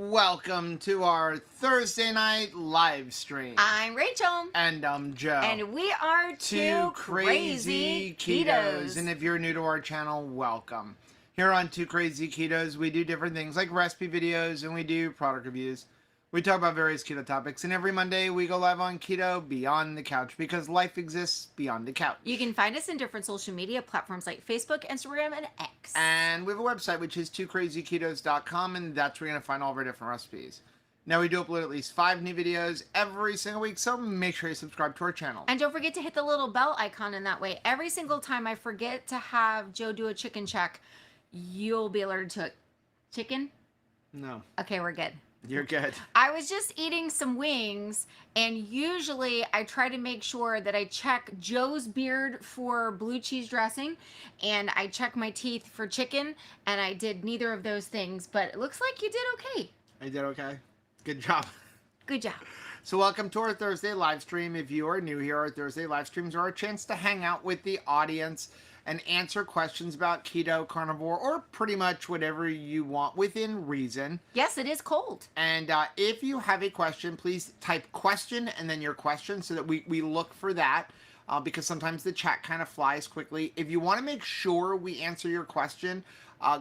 Welcome to our Thursday night live stream. I'm Rachel. And I'm Joe. And we are two crazy ketos. And if you're new to our channel, welcome. Here on Two Crazy Ketos, we do different things like recipe videos and we do product reviews. We talk about various keto topics, and every Monday we go live on Keto Beyond the Couch because life exists beyond the couch. You can find us in different social media platforms like Facebook, Instagram, and X. And we have a website, which is twocrazyketos.com, and that's where you're going to find all of our different recipes. Now, we do upload at least 5 new videos every single week, so make sure you subscribe to our channel. And don't forget to hit the little bell icon in that way. Every single time I forget to have Joe do a chicken check, you'll be alerted to it. Chicken? No. Okay, we're good. You're good. I was just eating some wings, and usually I try to make sure that I check Joe's beard for blue cheese dressing, and I check my teeth for chicken, and I did neither of those things, but it looks like you did okay. I did okay. Good job. Good job. So welcome to our Thursday live stream. If you are new here, our Thursday live streams are a chance to hang out with the audience and answer questions about keto, carnivore, or pretty much whatever you want within reason. Yes, it is cold. And if you have a question, please type question and then your question so that we look for that because sometimes the chat kind of flies quickly. If you want to make sure we answer your question,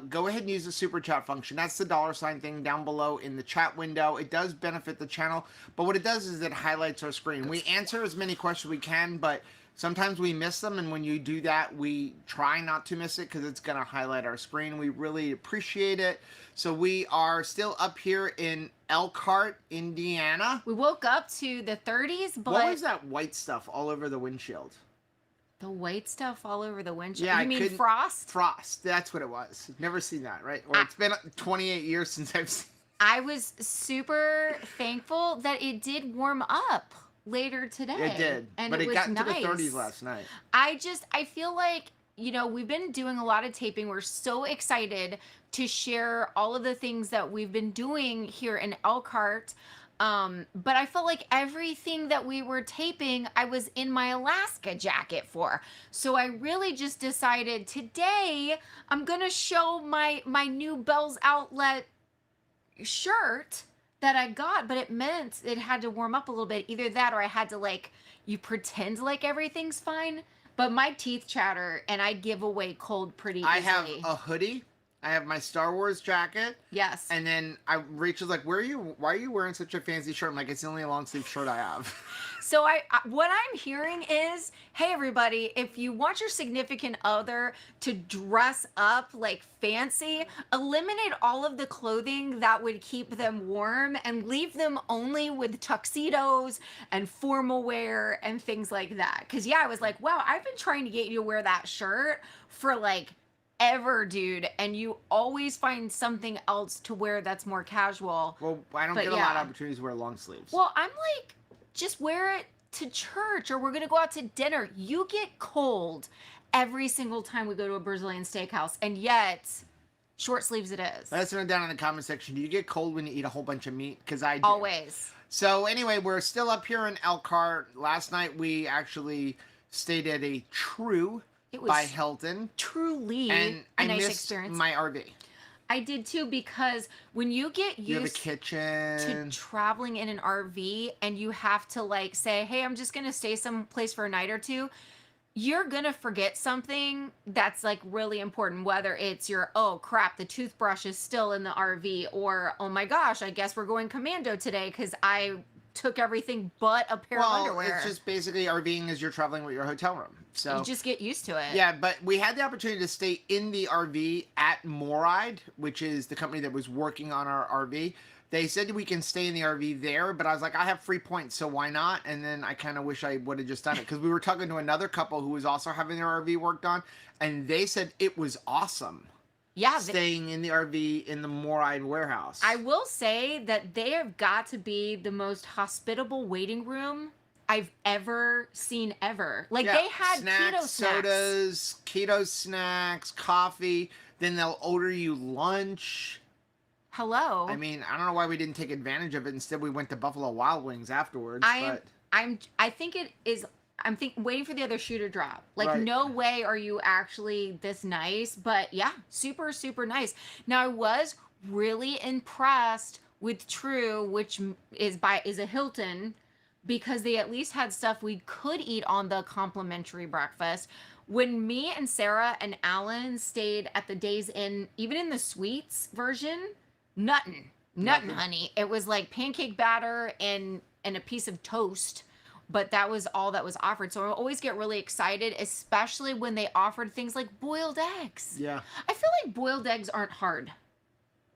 go ahead and use the super chat function. That's the $ thing down below in the chat window. It does benefit the channel, but what it does is it highlights our screen. We answer as many questions as we can, but sometimes we miss them, and when you do that, we try not to miss it because it's going to highlight our screen. We really appreciate it. So we are still up here in Elkhart, Indiana. We woke up to the 30s, but... What was that white stuff all over the windshield? The white stuff all over the windshield? Yeah, you mean frost? Frost. That's what it was. Never seen that, right? Or it's been 28 years since I've seen it. I was super thankful that it did warm up later today. It did, and but it was got nice. into the 30s last night. I feel like, you know, we've been doing a lot of taping. We're so excited to share all of the things that we've been doing here in Elkhart. But I felt like everything that we were taping, I was in my Alaska jacket for. So I really just decided today I'm going to show my new Bell's Outlet shirt that I got, but it meant it had to warm up a little bit. Either that or I had to you pretend like everything's fine, but my teeth chatter and I give away cold pretty easily. I have a hoodie. I have my Star Wars jacket. Yes. And then Rachel's like, why are you wearing such a fancy shirt? I'm like, it's the only long sleeve shirt I have. So what I'm hearing is, hey everybody, if you want your significant other to dress up like fancy, eliminate all of the clothing that would keep them warm and leave them only with tuxedos and formal wear and things like that. Cause yeah, I was like, wow, I've been trying to get you to wear that shirt for ever, dude, and you always find something else to wear that's more casual. Well, I don't get a lot of opportunities to wear long sleeves. Well, I'm like, just wear it to church, or we're gonna go out to dinner. You get cold every single time we go to a Brazilian steakhouse, and yet short sleeves it is. Let us know down in the comment section. Do you get cold when you eat a whole bunch of meat? Because I do. Always. So anyway, we're still up here in Elkhart. Last night we actually stayed at a True by Hilton. Truly and a I nice missed experience. my RV. I did too, because when you get You have a used kitchen to traveling in an RV and you have to say, hey, I'm just gonna stay someplace for a night or two, you're gonna forget something that's really important, whether it's your, oh crap, the toothbrush is still in the RV, or oh my gosh, I guess we're going commando today because I took everything but a pair of underwear. It's just basically RVing as you're traveling with your hotel room. So you just get used to it. Yeah, but we had the opportunity to stay in the RV at Moride, which is the company that was working on our RV. They said we can stay in the RV there, but I was like, I have free points, so why not? And then I kind of wish I would have just done it, because we were talking to another couple who was also having their RV worked on, and they said it was awesome. Yeah, staying in the RV in the Moride warehouse. I will say that they have got to be the most hospitable waiting room I've ever seen ever. They had keto snacks, sodas, keto snacks, coffee. Then they'll order you lunch. Hello. I mean, I don't know why we didn't take advantage of it. Instead, we went to Buffalo Wild Wings afterwards. I think it is. I'm waiting for the other shoe to drop. Right. No way are you actually this nice, but yeah, super, super nice. Now, I was really impressed with True, which is a Hilton, because they at least had stuff we could eat on the complimentary breakfast. When me and Sarah and Alan stayed at the Days Inn, even in the suites version, nothing, honey. It was like pancake batter and a piece of toast, but that was all that was offered. So I always get really excited, especially when they offered things like boiled eggs. Yeah. I feel like boiled eggs aren't hard.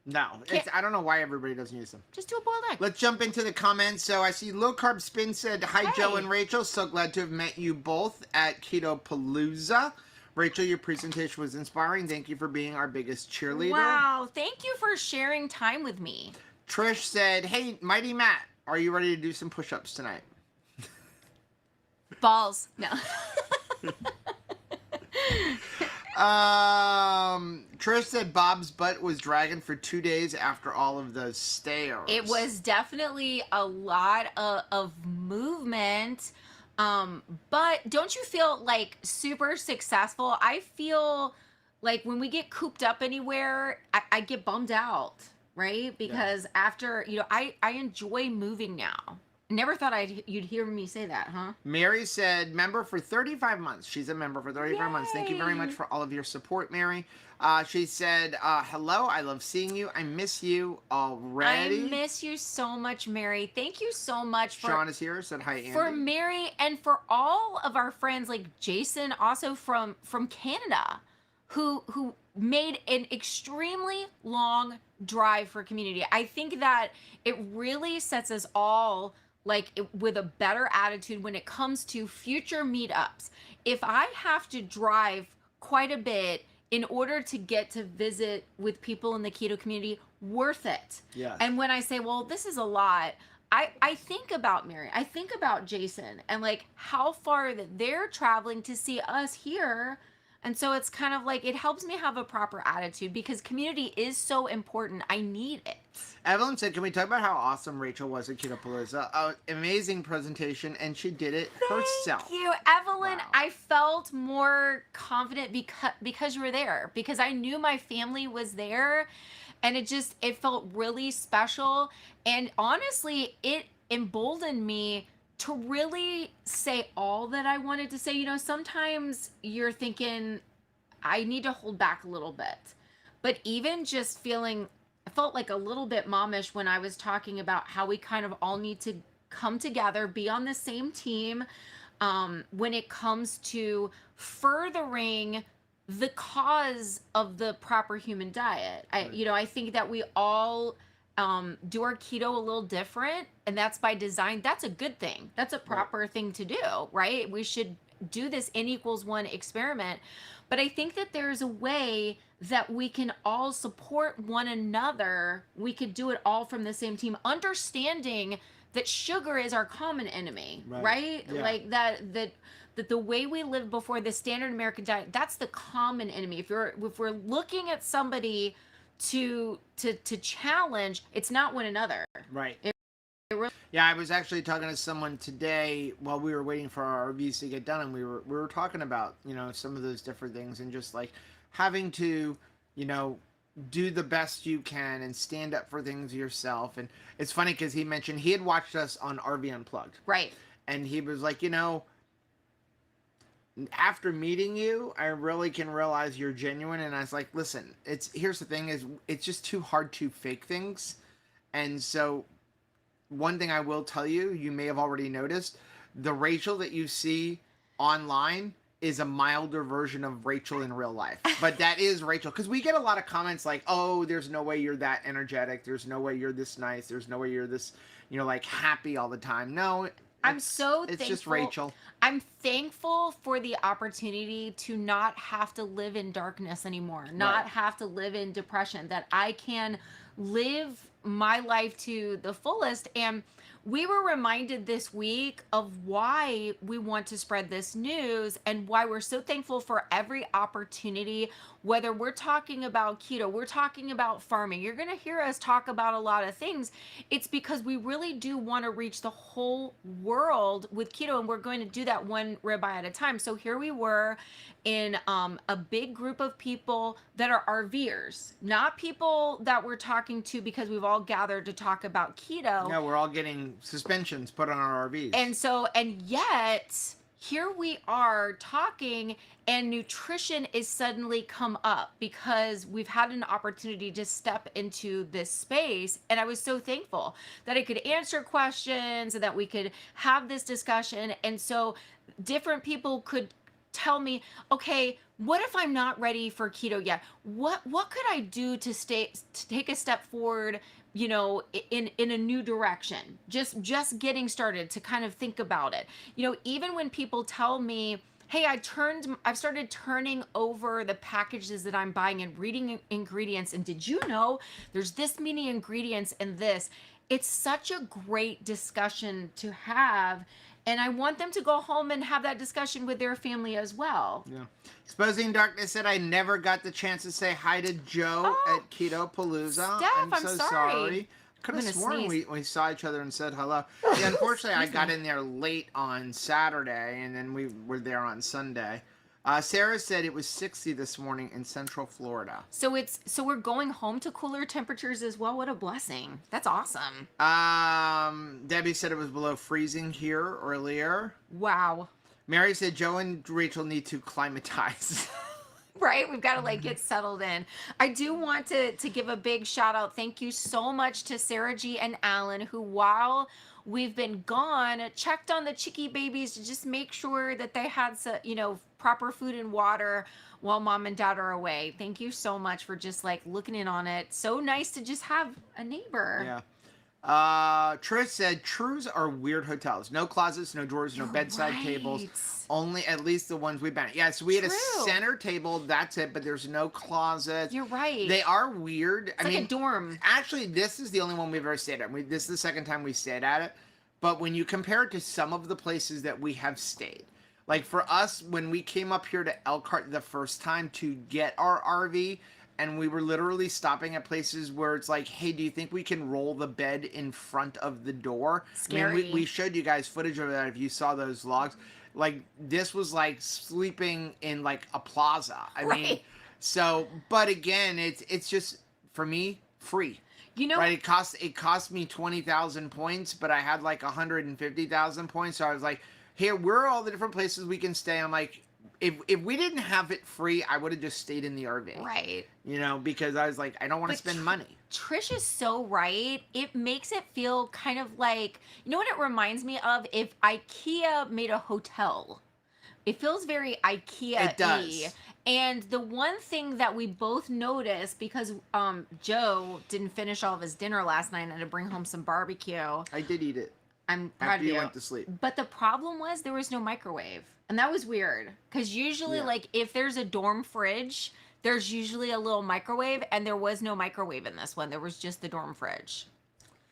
No, I don't know why everybody doesn't use them. Just do a boiled egg. Let's jump into the comments. So I see Low Carb Spin said, hi, Hey. Joe and Rachel. So glad to have met you both at Keto Palooza. Rachel, your presentation was inspiring. Thank you for being our biggest cheerleader. Wow. Thank you for sharing time with me. Trish said, hey, Mighty Matt, are you ready to do some push-ups tonight? Balls. No. Trish said Bob's butt was dragging for 2 days after all of those stairs. It was definitely a lot of movement. But don't you feel like super successful? I feel like when we get cooped up anywhere, I get bummed out, right? Because after, I enjoy moving now. Never thought you'd hear me say that, huh? Mary said, member for 35 months. She's a member for 35 months. Thank you very much for all of your support, Mary. She said, hello, I love seeing you. I miss you already. I miss you so much, Mary. Thank you so much for... Sean is here, said hi, Andy. For Mary and for all of our friends like Jason, also from Canada, who made an extremely long drive for community. I think that it really sets us all with a better attitude when it comes to future meetups. If I have to drive quite a bit in order to get to visit with people in the keto community, worth it. Yes. And when I say, well, this is a lot, I think about Mary, I think about Jason, and like how far that they're traveling to see us here. And so it's kind of like, it helps me have a proper attitude because community is so important. I need it. Evelyn said, can we talk about how awesome Rachel was at Keto Palooza? Amazing presentation, and she did it herself. Thank you, Evelyn. Wow. I felt more confident because you were there, because I knew my family was there, and it felt really special. And honestly, it emboldened me to really say all that I wanted to say. Sometimes you're thinking, I need to hold back a little bit. But even just I felt like a little bit momish when I was talking about how we kind of all need to come together, be on the same team when it comes to furthering the cause of the proper human diet. Right. I think that we all do our keto a little different, and that's by design. That's a good thing. That's a proper thing to do, right? We should do this N=1 experiment. But I think that there's a way that we can all support one another. We could do it all from the same team, understanding that sugar is our common enemy, right? Yeah. Like that the way we lived before the standard American diet, that's the common enemy. If we're looking at somebody to challenge, it's not one another. Right. Yeah, I was actually talking to someone today while we were waiting for our reviews to get done, and we were talking about, some of those different things, and just like having to, do the best you can and stand up for things yourself. And it's funny because he mentioned he had watched us on RV Unplugged. Right. And he was like, after meeting you, I really can realize you're genuine. And I was like, listen, here's the thing is, it's just too hard to fake things. And so one thing I will tell you, you may have already noticed, the Rachel that you see online is a milder version of Rachel in real life. But that is Rachel. Because we get a lot of comments like, oh, there's no way you're that energetic. There's no way you're this nice. There's no way you're this, like happy all the time. No, I'm so thankful. It's just Rachel. I'm thankful for the opportunity to not have to live in darkness anymore, not have to live in depression, that I can live my life to the fullest. And we were reminded this week of why we want to spread this news and why we're so thankful for every opportunity, whether we're talking about keto, we're talking about farming. You're going to hear us talk about a lot of things. It's because we really do want to reach the whole world with keto, and we're going to do that that one ribeye at a time. So here we were in a big group of people that are RVers, not people that we're talking to because we've all gathered to talk about keto. Yeah, we're all getting suspensions put on our RVs. And yet here we are talking, and nutrition is suddenly come up because we've had an opportunity to step into this space. And I was so thankful that I could answer questions and that we could have this discussion. And so different people could tell me, okay, what if I'm not ready for keto yet? What could I do to take a step forward, you know, in a new direction? Just getting started to kind of think about it. You know, even when people tell me, hey, I've started turning over the packages that I'm buying and reading ingredients, and did you know there's this many ingredients in this? It's such a great discussion to have. And I want them to go home and have that discussion with their family as well. Yeah. Exposing Darkness said, I never got the chance to say hi to Joe at Keto Palooza. Steph, I'm so sorry. Could have sworn we saw each other and said hello. Yeah, unfortunately, I got in there late on Saturday, and then we were there on Sunday. Sarah said it was 60 this morning in Central Florida. So we're going home to cooler temperatures as well. What a blessing. That's awesome. Debbie said it was below freezing here earlier. Wow. Mary said Joe and Rachel need to climatize. Right? We've got to like get settled in. I do want to give a big shout out. Thank you so much to Sarah G and Alan, who while we've been gone, checked on the chickie babies to just make sure that they had some, you know, proper food and water while mom and dad are away. Thank you so much for just like looking in on it. So nice to just have a neighbor. Yeah. Trish said Trues are weird hotels. No closets, no drawers, no bedside tables. Only at least the ones we've been at. Yeah, so we had a center table, that's it, but there's no closets. You're right. They are weird. It's like a dorm. Actually, this is the only one we've ever stayed at. This is the second time we stayed at it. But when you compare it to some of the places that we have stayed, like for us, when we came up here to Elkhart the first time to get our RV, and we were literally stopping at places where it's like, hey, do you think we can roll the bed in front of the door? Scary. I mean, we showed you guys footage of that if you saw those vlogs. Like, this was like sleeping in like a plaza. I mean, so, but again, it's just, for me, free. You know, right? It cost me 20,000 points, but I had like 150,000 points. So I was like, here, where are all the different places we can stay? I'm like, if we didn't have it free, I would have just stayed in the RV. Right. You know, because I was like, I don't want to spend money. Trish is so right. It makes it feel kind of like, you know what it reminds me of? If IKEA made a hotel. It feels very IKEA-y. It does. And the one thing that we both noticed, because Joe didn't finish all of his dinner last night and had to bring home some barbecue. I did eat it. I'm proud after of you. You went to sleep. But the problem was there was no microwave. And that was weird. Because usually, like, if there's a dorm fridge, there's usually a little microwave. And there was no microwave in this one. There was just the dorm fridge.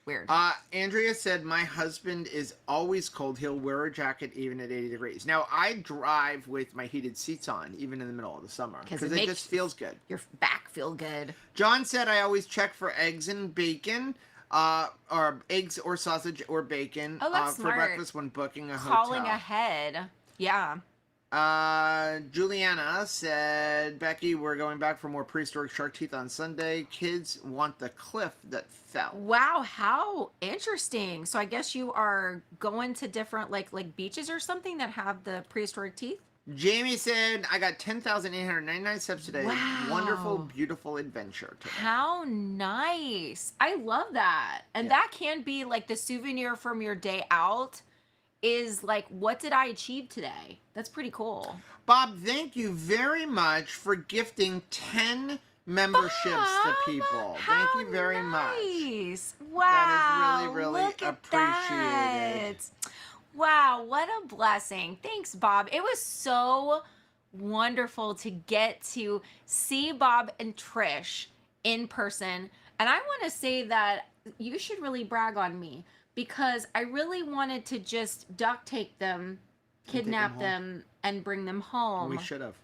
Weird. Andrea said, my husband is always cold. He'll wear a jacket even at 80 degrees. Now, I drive with my heated seats on, even in the middle of the summer. Because it just feels good. Your back feel good. John said, I always check for eggs and bacon. Or eggs or sausage or bacon for breakfast when booking a hotel. Calling ahead. Yeah. Juliana said, Becky, we're going back for more prehistoric shark teeth on Sunday. Kids want the cliff that fell. Wow, how interesting. So I guess you are going to different like beaches or something that have the prehistoric teeth? Jamie said, I got 10,899 steps today. Wow. Wonderful, beautiful adventure today. How nice. I love that. And that can be like the souvenir from your day out is like, what did I achieve today? That's pretty cool. Bob, thank you very much for gifting 10 memberships to people. Thank you very much. Wow. That is really, really Look at appreciated. that. Wow, what a blessing. Thanks, Bob. It was so wonderful to get to see Bob and Trish in person. And I want to say that you should really brag on me because I really wanted to just duct tape them, kidnap them, and bring them home. We should have.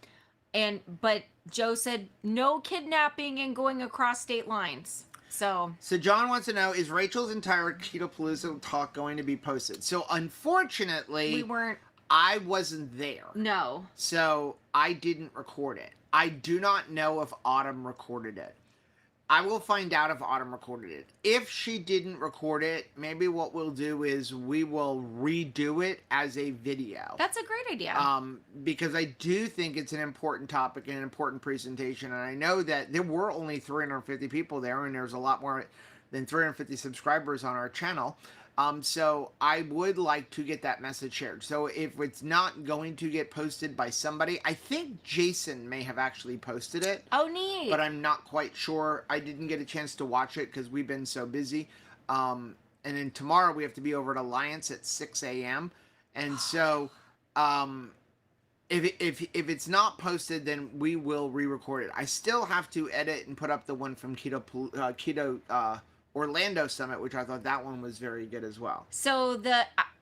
But Joe said no kidnapping and going across state lines. So John wants to know, is Rachel's entire Keto Palooza talk going to be posted? So unfortunately, we weren't I wasn't there. No. So I didn't record it. I do not know if Autumn recorded it. I will find out if Autumn recorded it. If she didn't record it, maybe what we'll do is we will redo it as a video. That's a great idea. Because I do think it's an important topic and an important presentation. And I know that there were only 350 people there, and there's a lot more than 350 subscribers on our channel. So I would like to get that message shared. So if it's not going to get posted by somebody, I think Jason may have actually posted it. Oh, neat. But I'm not quite sure. I didn't get a chance to watch it because we've been so busy. And then tomorrow we have to be over at Alliance at 6 a.m. And so if it's not posted, then we will re-record it. I still have to edit and put up the one from Keto Orlando Summit, which I thought that one was very good as well. So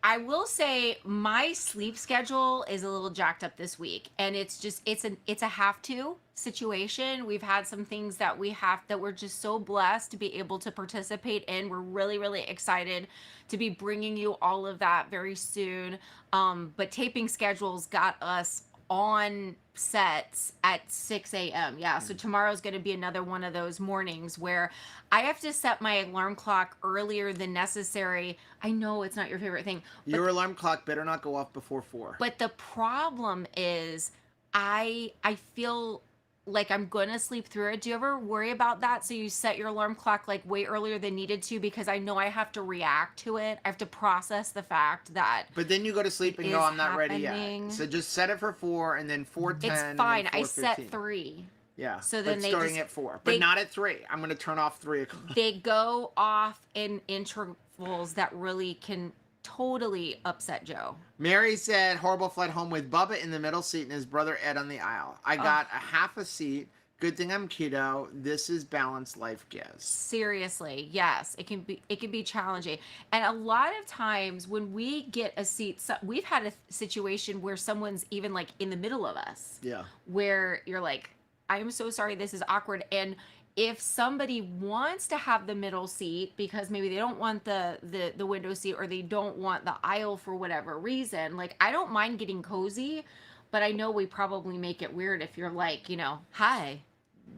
I will say my sleep schedule is a little jacked up this week, and it's a have to situation. We've had some things that we're just so blessed to be able to participate in. We're really, really excited to be bringing you all of that very soon. But taping schedules got us on sets at 6 a.m. Yeah, so tomorrow's going to be another one of those mornings where I have to set my alarm clock earlier than necessary. I know it's not your favorite thing. Your alarm clock better not go off before 4. But the problem is I feel like I'm going to sleep through it. Do you ever worry about that? So you set your alarm clock like way earlier than needed to, because I know I have to react to it. I have to process the fact that. But then you go to sleep and go, I'm not ready happening. yet. So just set it for 4 and then 4:10. It's fine. I set 3. Yeah. So then they starting at 4, but not at 3. I'm going to turn off 3 o'clock. They go off in intervals that really can totally upset Joe. Mary said Horrible fled home with Bubba in the middle seat and his brother Ed on the aisle. I got a half a seat. Good thing I'm keto. This is balance life gives. Seriously, yes, it can be challenging. And a lot of times when we get a seat, we've had a situation where someone's even like in the middle of us. Yeah. Where you're like, I am so sorry, this is awkward. And if somebody wants to have the middle seat because maybe they don't want the window seat, or they don't want the aisle for whatever reason, like, I don't mind getting cozy, but I know we probably make it weird if you're like, hi,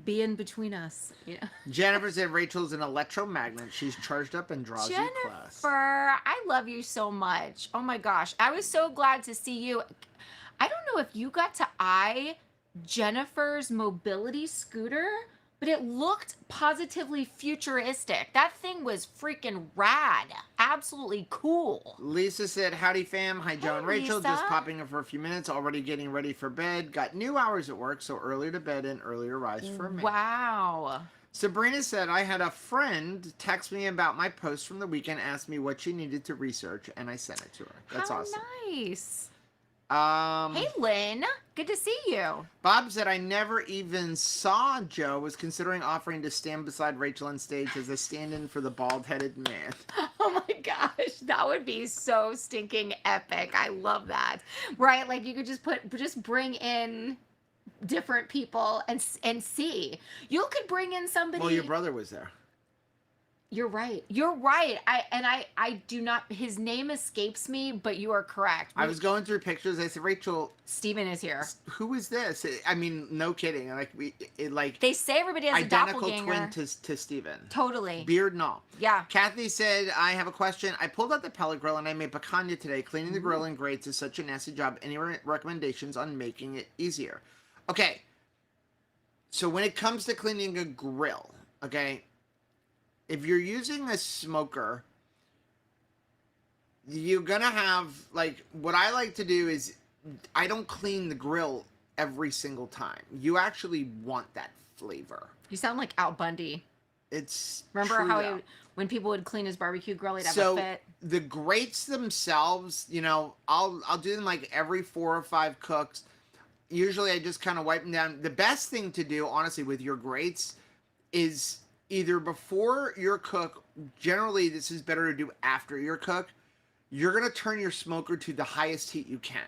be in between us. Yeah. Jennifer said Rachel's an electromagnet. She's charged up and draws you class. Jennifer, I love you so much. Oh my gosh. I was so glad to see you. I don't know if you got to eye Jennifer's mobility scooter, but it looked positively futuristic. That thing was freaking rad. Absolutely cool. Lisa said, howdy fam. Hi, Joe and Rachel. Lisa. Just popping in for a few minutes. Already getting ready for bed. Got new hours at work, so earlier to bed and earlier rise for me. Wow. Sabrina said, I had a friend text me about my post from the weekend, asked me what she needed to research, and I sent it to her. That's awesome. Nice. Hey, Lynn. Good to see you. Bob said, I never even saw Joe. Was considering offering to stand beside Rachel on stage as a stand-in for the bald-headed man. Oh my gosh, that would be so stinking epic. I love that. Right? Like, you could just bring in different people and see. You could bring in somebody. Well, your brother was there. You're right. You're right. I do not, his name escapes me, but you are correct. I was going through pictures. I said, Rachel, Steven is here. Who is this? I mean, no kidding. Like they say everybody has a identical doppelganger. twin to Steven. Totally. Beard and all. Yeah. Kathy said, I have a question. I pulled out the pellet grill and I made picanha today. Cleaning the grill and grates is such a nasty job. Any recommendations on making it easier? Okay. So when it comes to cleaning a grill, okay, if you're using a smoker, you're going to have, like, what I like to do is I don't clean the grill every single time. You actually want that flavor. You sound like Al Bundy. It's Remember true, how though. when people would clean his barbecue grill, he'd have So a fit? the grates themselves, I'll do them like every 4 or 5 cooks. Usually I just kind of wipe them down. The best thing to do, honestly, with your grates is either before your cook, generally this is better to do after your cook, you're going to turn your smoker to the highest heat you can.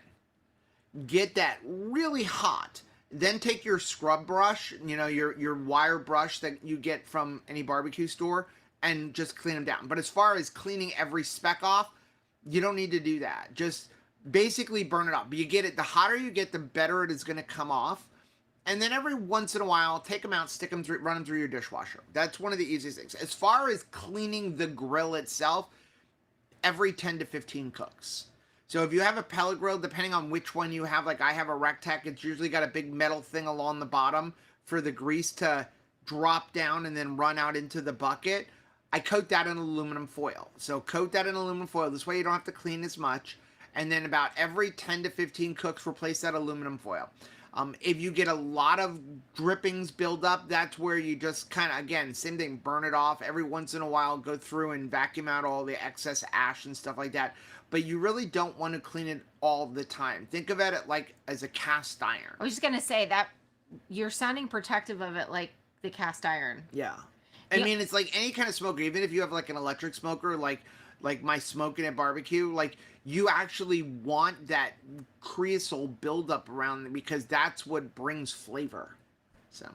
Get that really hot. Then take your scrub brush, your wire brush that you get from any barbecue store, and just clean them down. But as far as cleaning every speck off, you don't need to do that. Just basically burn it off. But you get it, the hotter you get, the better it is going to come off. And then every once in a while, take them out, stick them through, run them through your dishwasher. That's one of the easiest things. As far as cleaning the grill itself, every 10 to 15 cooks. So if you have a pellet grill, depending on which one you have, like I have a Rectech, it's usually got a big metal thing along the bottom for the grease to drop down and then run out into the bucket. I coat that in aluminum foil. So coat that in aluminum foil. This way you don't have to clean as much. And then about every 10 to 15 cooks, replace that aluminum foil. If you get a lot of drippings build up, that's where you just kind of, again, same thing, burn it off. Every once in a while, go through and vacuum out all the excess ash and stuff like that. But you really don't want to clean it all the time. Think of it like as a cast iron. I was just going to say that you're sounding protective of it like the cast iron. Yeah. I mean, it's like any kind of smoker, even if you have like an electric smoker, like my smoking at barbecue, like you actually want that creosote buildup around because that's what brings flavor. So,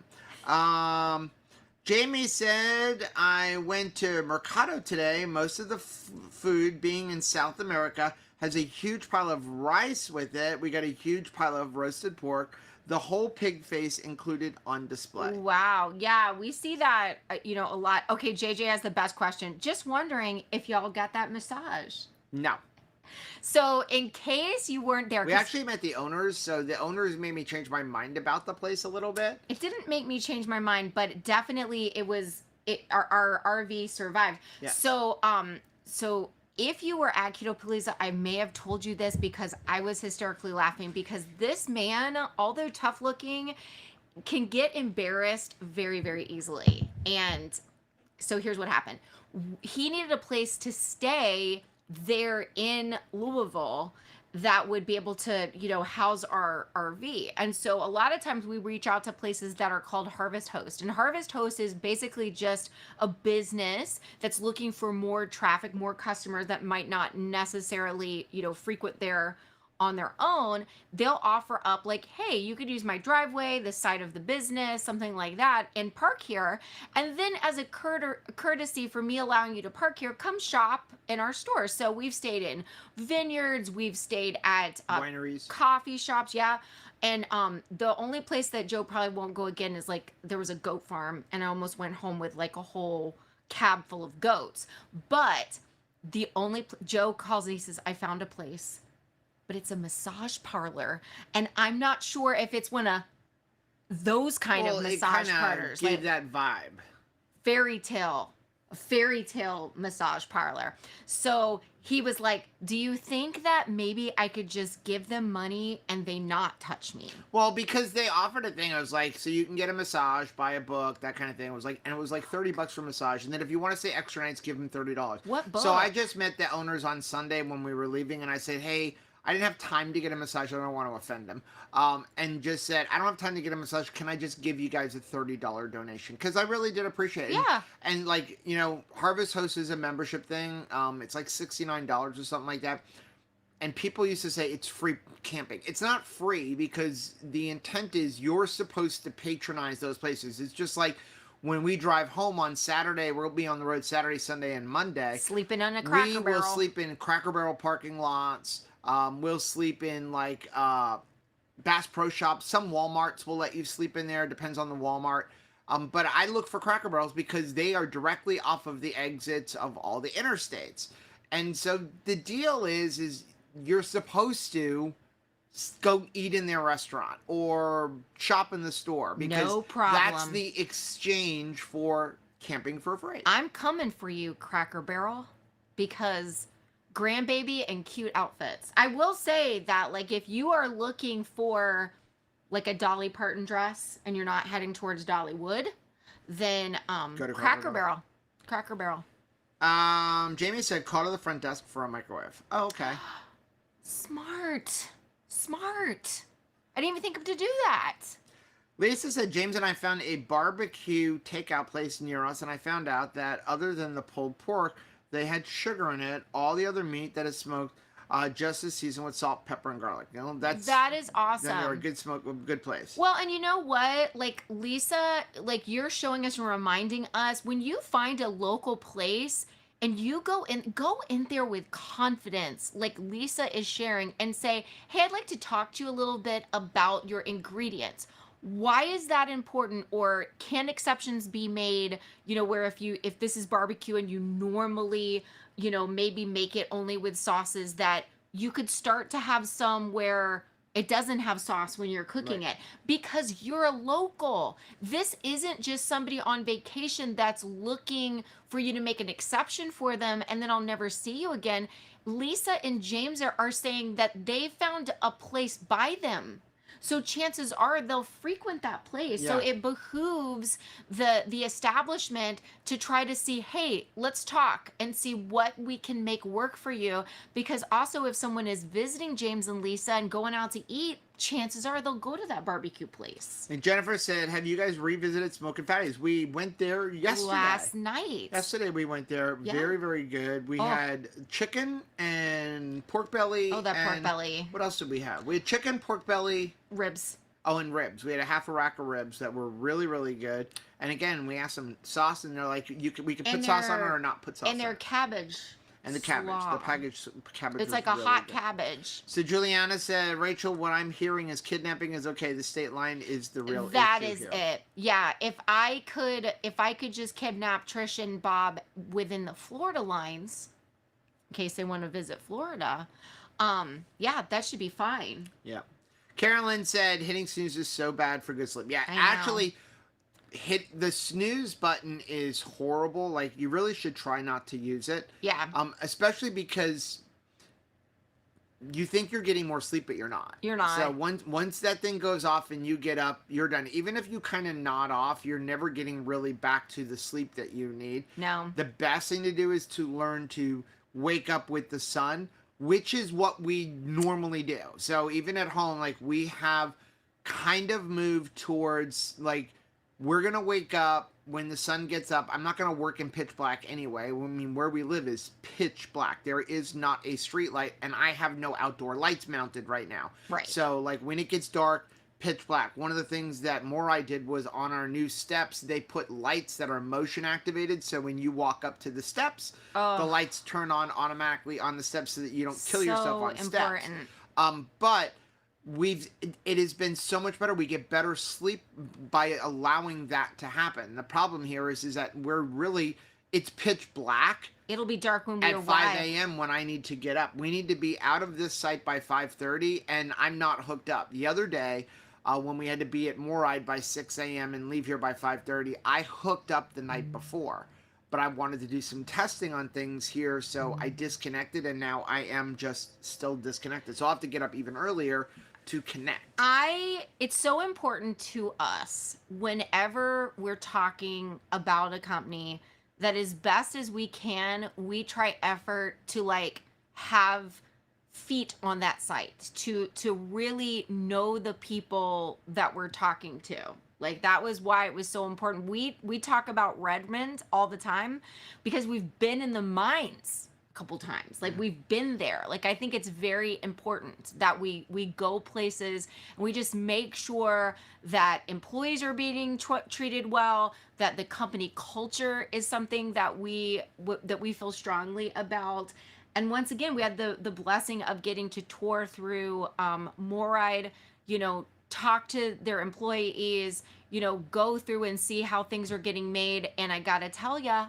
Jamie said, I went to Mercado today. Most of the food being in South America has a huge pile of rice with it. We got a huge pile of roasted pork. The whole pig face included on display. Wow. Yeah, we see that, a lot. Okay, JJ has the best question. Just wondering if y'all got that massage. No. So in case you weren't there. We actually met the owners, so the owners made me change my mind about the place a little bit. It didn't make me change my mind, but definitely our RV survived. Yeah. So if you were at Keto Palooza, I may have told you this because I was hysterically laughing because this man, although tough looking, can get embarrassed very, very easily. And so here's what happened. He needed a place to stay there in Louisville that would be able to, house our RV. And so a lot of times we reach out to places that are called Harvest Host. And Harvest Host is basically just a business that's looking for more traffic, more customers that might not necessarily, frequent there on their own. They'll offer up like, hey, you could use my driveway, the side of the business, something like that, and park here. And then as a courtesy for me allowing you to park here, come shop in our store. So we've stayed in vineyards, we've stayed at wineries, coffee shops, yeah. And the only place that Joe probably won't go again is like there was a goat farm, and I almost went home with like a whole cab full of goats. But the only Joe calls and he says, I found a place, but it's a massage parlor, and I'm not sure if it's one of those kind of massage parlors. Gave that vibe. Fairy tale massage parlor. So he was like, do you think that maybe I could just give them money and they not touch me? Well, because they offered a thing. I was like, so you can get a massage, buy a book, that kind of thing. It was like $30 for massage. And then if you want to stay extra nights, give them $30. What book? So I just met the owners on Sunday when we were leaving, and I said, hey, I didn't have time to get a massage. I don't want to offend them. And just said, I don't have time to get a massage. Can I just give you guys a $30 donation? Because I really did appreciate it. Yeah. And like, Harvest Host is a membership thing. It's like $69 or something like that. And people used to say it's free camping. It's not free because the intent is you're supposed to patronize those places. It's just like when we drive home on Saturday, we'll be on the road Saturday, Sunday, and Monday. Sleeping on a Cracker Barrel. We will sleep in Cracker Barrel parking lots. We'll sleep in like Bass Pro Shops. Some Walmarts will let you sleep in there. Depends on the Walmart. But I look for Cracker Barrels because they are directly off of the exits of all the interstates. And so the deal is you're supposed to go eat in their restaurant or shop in the store because no problem. That's the exchange for camping for free. I'm coming for you, Cracker Barrel, because grandbaby and cute outfits. I will say that, like, if you are looking for like a Dolly Parton dress and you're not heading towards Dollywood, then go to Cracker Barrel. Cracker Barrel. Jamie said, call to the front desk for a microwave. Oh, okay. Smart. I didn't even think of to do that. Lisa said, James and I found a barbecue takeout place near us, and I found out that other than the pulled pork, they had sugar in it. All the other meat that is smoked, just as seasoned with salt, pepper, and garlic. That is awesome. Then they're a good place. Well, and you know what? Like, Lisa, like, you're showing us and reminding us, when you find a local place and you go in there with confidence, like Lisa is sharing, and say, hey, I'd like to talk to you a little bit about your ingredients. Why is that important? Or can exceptions be made, where if this is barbecue and you normally, maybe make it only with sauces, that you could start to have some where it doesn't have sauce when you're cooking Right. it, because you're a local. This isn't just somebody on vacation that's looking for you to make an exception for them and then I'll never see you again. Lisa and James are saying that they found a place by them. So chances are they'll frequent that place. So Yeah. it behooves the establishment to try to see, hey, let's talk and see what we can make work for you. Because also, if someone is visiting James and Lisa and going out to eat, chances are they'll go to that barbecue place. And Jennifer said, have you guys revisited Smokin' Fatties? We went there yesterday. Last night. Yesterday we went there. Yeah. Very, very good. We Oh. had chicken and pork belly. Oh, that pork and belly. What else did we have? We had chicken, pork belly. Ribs. Oh, and ribs. We had a half a rack of ribs that were really, really good. And again, we asked them sauce, and they're like, we could put sauce on it or not put sauce on And it. their cabbage. And the cabbage. slaw. The cabbage It's was like a really hot good. cabbage. So Juliana said, Rachel, what I'm hearing is kidnapping is okay. The state line is the real That issue is here. it. Yeah. If I could just kidnap Trish and Bob within the Florida lines, in case they want to visit Florida, yeah, that should be fine. Yeah. Carolyn said, hitting snooze is so bad for good sleep. Yeah, I know. actually, hit the snooze button is horrible. Like, you really should try not to use it. Yeah. Especially because you think you're getting more sleep, but you're not. You're not. So once that thing goes off and you get up, you're done. Even if you kind of nod off, you're never getting really back to the sleep that you need. No. The best thing to do is to learn to wake up with the sun, which is what we normally do. So even at home, like, we have kind of moved towards, like, we're going to wake up when the sun gets up. I'm not going to work in pitch black anyway. I mean, where we live is pitch black. There is not a street light, and I have no outdoor lights mounted right now. Right. So, like, when it gets dark, pitch black. One of the things that Morai did was on our new steps, they put lights that are motion activated. So when you walk up to the steps, the lights turn on automatically on the steps so that you don't kill yourself on steps. But it has been so much better. We get better sleep by allowing that to happen. The problem here is that it's pitch black. It'll be dark when we At arrive. 5 a.m. when I need to get up. We need to be out of this site by 5:30, and I'm not hooked up. The other day, when we had to be at Morai by 6 a.m. and leave here by 5:30, I hooked up the night before. But I wanted to do some testing on things here, so I disconnected, and now I am just still disconnected. So I'll have to get up even earlier to connect. It's so important to us whenever we're talking about a company that, as best as we can, we try effort to, like, have feet on that site, to really know the people that we're talking to. Like, that was why it was so important. We talk about Redmond all the time because we've been in the mines a couple times. Like, we've been there. Like, I think it's very important that we go places and we just make sure that employees are being treated well, that the company culture is something that we feel strongly about. And once again, we had the blessing of getting to tour through Morai, talk to their employees, go through and see how things are getting made. And I gotta tell ya,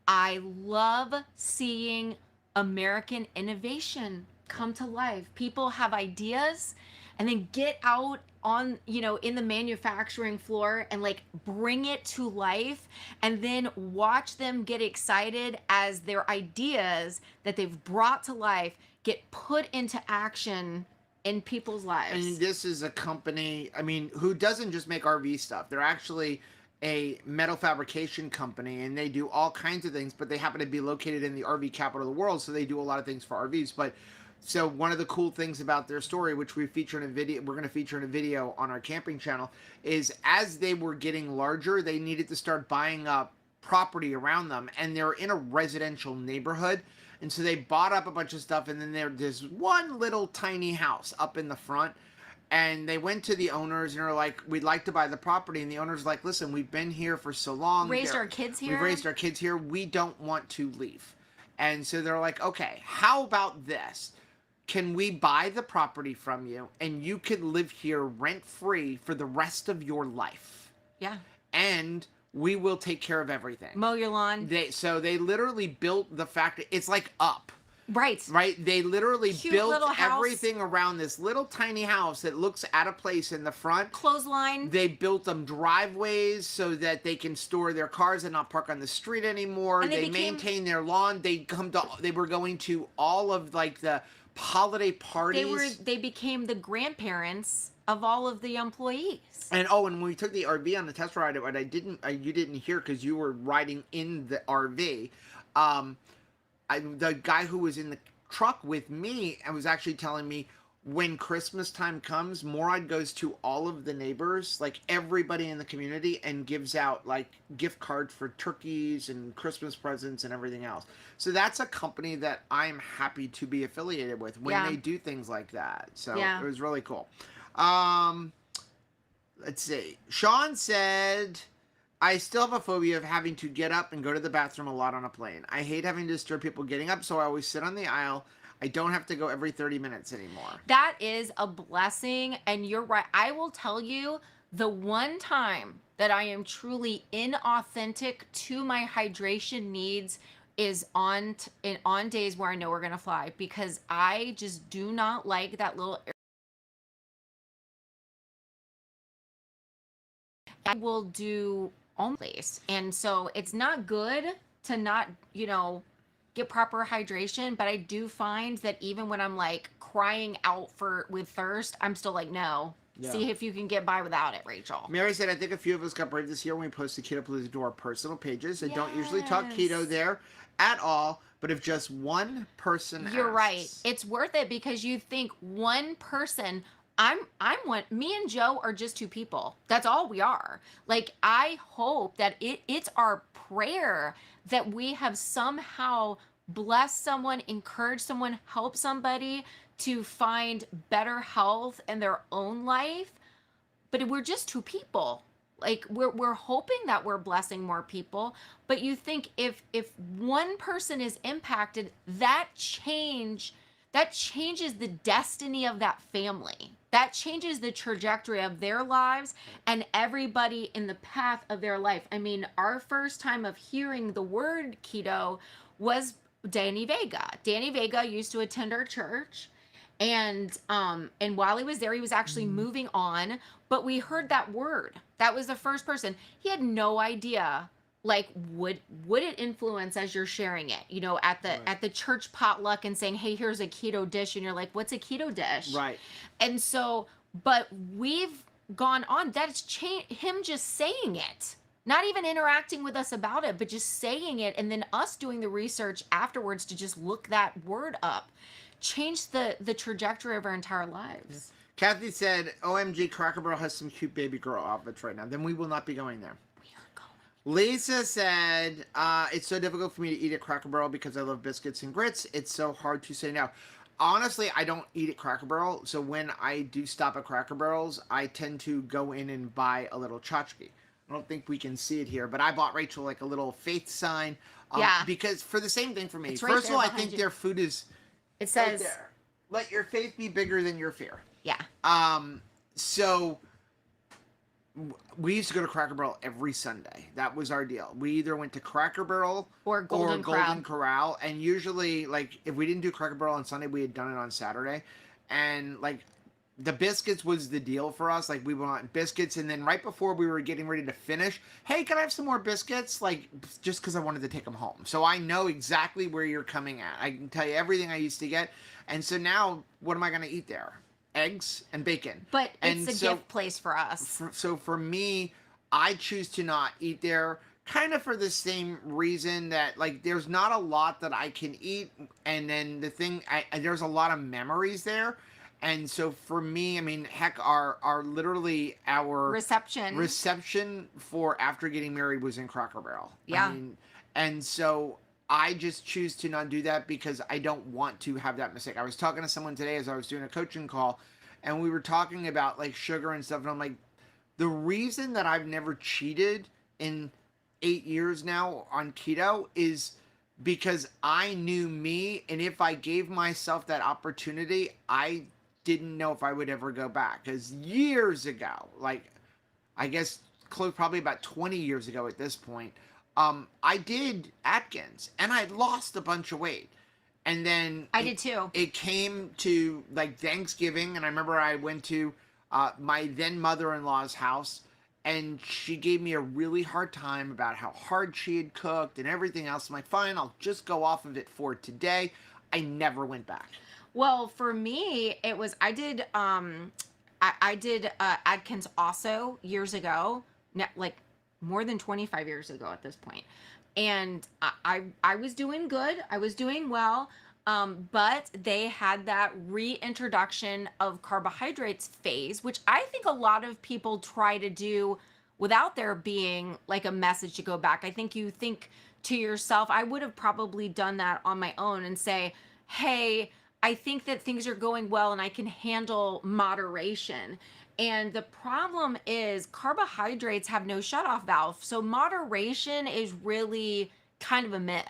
I love seeing American innovation come to life. People have ideas and then get out on, in the manufacturing floor and, like, bring it to life, and then watch them get excited as their ideas that they've brought to life get put into action in people's lives. And this is a company, I mean, who doesn't just make RV stuff. They're actually a metal fabrication company, and they do all kinds of things, but they happen to be located in the RV capital of the world, so they do a lot of things for RVs. But so one of the cool things about their story, which we feature in a video, we're going to feature in a video on our camping channel, is as they were getting larger, they needed to start buying up property around them, and they're in a residential neighborhood. And so they bought up a bunch of stuff, and then there's one little tiny house up in the front. And they went to the owners and are like, we'd like to buy the property. And the owner's like, listen, we've been here for so long. Raised our kids here. We've raised our kids here. We don't want to leave. And so they're like, okay, how about this? Can we buy the property from you and you could live here rent free for the rest of your life? Yeah. And we will take care of everything. Mow your lawn. So they literally built the factory. It's like Up. Right. They literally Cute built little house. everything around this little tiny house that looks out of place in the front. Clothesline. They built them driveways so that they can store their cars and not park on the street anymore. And they maintain their lawn. They were going to all of like the holiday parties. They became the grandparents of all of the employees. And when we took the RV on the test ride, what you didn't hear because you were riding in the RV. The guy who was in the truck with me and was actually telling me when Christmas time comes, Morad goes to all of the neighbors, like everybody in the community, and gives out like gift cards for turkeys and Christmas presents and everything else. So that's a company that I'm happy to be affiliated with when they do things like that. So it was really cool. Let's see. Sean said, I still have a phobia of having to get up and go to the bathroom a lot on a plane. I hate having to disturb people getting up, so I always sit on the aisle. I don't have to go every 30 minutes anymore. That is a blessing, and you're right. I will tell you, the one time that I am truly inauthentic to my hydration needs is on days where I know we're going to fly, because I just do not like that little... I will do on place. And so it's not good to not, get proper hydration, but I do find that even when I'm like crying out with thirst, I'm still like, no. Yeah. See if you can get by without it, Rachel. Mary said, I think a few of us got brave this year when we posted Keto Palooza to our personal pages. I don't usually talk keto there at all, but if just one person You're right. It's worth it because you think one person... me and Joe are just two people. That's all we are. Like, I hope that it's our prayer that we have somehow blessed someone, encouraged someone, helped somebody to find better health in their own life. But we're just two people. Like, we're hoping that we're blessing more people. But you think if one person is impacted, that changes the destiny of that family. That changes the trajectory of their lives and everybody in the path of their life. I mean, our first time of hearing the word keto was Danny Vega. Danny Vega used to attend our church, and while he was there, he was actually moving on, but we heard that word. That was the first person. He had no idea. Like, would it influence as you're sharing it, at the church potluck and saying, hey, here's a keto dish. And you're like, what's a keto dish? Right. And so, but we've gone on. That's changed him just saying it, not even interacting with us about it, but just saying it. And then us doing the research afterwards to just look that word up, changed the trajectory of our entire lives. Kathy said, OMG, Cracker Barrel has some cute baby girl outfits right now. Then we will not be going there. Lisa said, it's so difficult for me to eat at Cracker Barrel because I love biscuits and grits. It's so hard to say no. Honestly, I don't eat at Cracker Barrel. So when I do stop at Cracker Barrels, I tend to go in and buy a little tchotchke. I don't think we can see it here, but I bought Rachel like a little faith sign. Because for the same thing for me. Right, first of all, I think their food is... It says... Right there. Let your faith be bigger than your fear. Yeah. So... We used to go to Cracker Barrel every Sunday. That was our deal. We either went to Cracker Barrel or Golden Corral. And usually, like, if we didn't do Cracker Barrel on Sunday, we had done it on Saturday. And, like, the biscuits was the deal for us. Like, we want biscuits. And then right before we were getting ready to finish, hey, can I have some more biscuits? Like, just because I wanted to take them home. So I know exactly where you're coming at. I can tell you everything I used to get. And so now, what am I going to eat there? Eggs and bacon. But it's a gift place for us. So for me, I choose to not eat there kind of for the same reason that, like, there's not a lot that I can eat. And then the thing, there's a lot of memories there. And so for me, I mean, heck, our literally our reception for after getting married was in Cracker Barrel. Yeah. I mean, and so I just choose to not do that because I don't want to have that mistake. I was talking to someone today as I was doing a coaching call, and we were talking about like sugar and stuff, and I'm like, the reason that I've never cheated in 8 years now on keto is because I knew me, and if I gave myself that opportunity, I didn't know if I would ever go back. Because years ago, like I guess close probably about 20 years ago at this point, I did Atkins and I lost a bunch of weight. And then I did too. it came to like Thanksgiving, and I remember I went to my then mother-in-law's house, and she gave me a really hard time about how hard she had cooked and everything else. I'm like, fine, I'll just go off of it for today. I never went back. Well, for me, it was I did Atkins also years ago, like more than 25 years ago at this point. And I was doing good. I was doing well. But they had that reintroduction of carbohydrates phase, which I think a lot of people try to do without there being like a message to go back. I think you think to yourself, I would have probably done that on my own and say, hey, I think that things are going well and I can handle moderation. And the problem is carbohydrates have no shutoff valve. So moderation is really kind of a myth.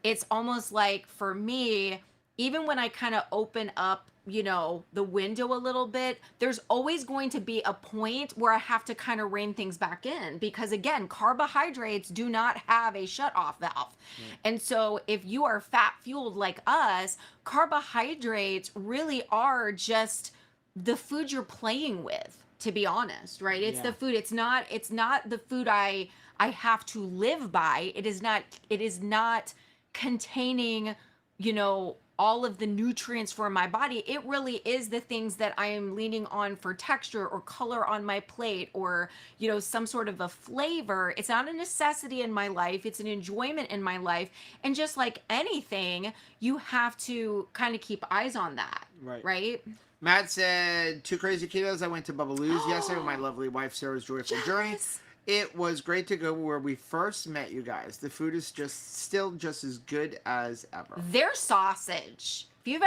It's almost like for me, even when I kind of open up, the window a little bit, there's always going to be a point where I have to kind of rein things back in because again, carbohydrates do not have a shut off valve. And so if you are fat fueled like us, carbohydrates really are just the food you're playing with, to be honest, right? It's the food. It's not the food I have to live by. It is not containing, all of the nutrients for my body. It really is the things that I am leaning on for texture or color on my plate or, some sort of a flavor. It's not a necessity in my life. It's an enjoyment in my life. And just like anything, you have to kind of keep eyes on that. Right? Matt said, 2 crazy ketos. I went to Bubbaloo's yesterday with my lovely wife, Sarah's Joyful Journey. It was great to go where we first met, you guys. The food is still just as good as ever. Their sausage. If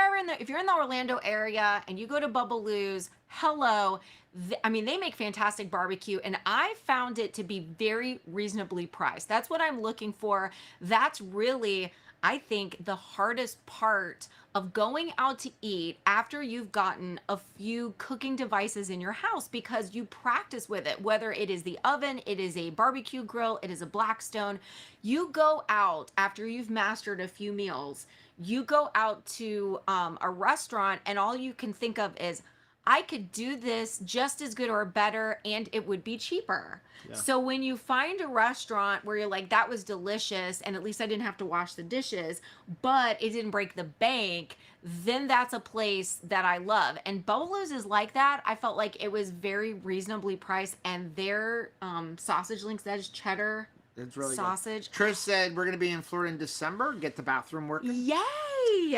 you're in the Orlando area and you go to Bubbaloo's, hello. They make fantastic barbecue, and I found it to be very reasonably priced. That's what I'm looking for. That's really, I think, the hardest part of going out to eat after you've gotten a few cooking devices in your house because you practice with it, whether it is the oven, it is a barbecue grill, it is a Blackstone. You go out after you've mastered a few meals, you go out to a restaurant and all you can think of is, I could do this just as good or better and it would be cheaper. Yeah. So when you find a restaurant where you're like, that was delicious and at least I didn't have to wash the dishes, but it didn't break the bank, then that's a place that I love. And Bubbaloo's is like that. I felt like it was very reasonably priced and their sausage links, that is cheddar. It's really sausage. Good. Trish said we're going to be in Florida in December. Get the bathroom working. Yay!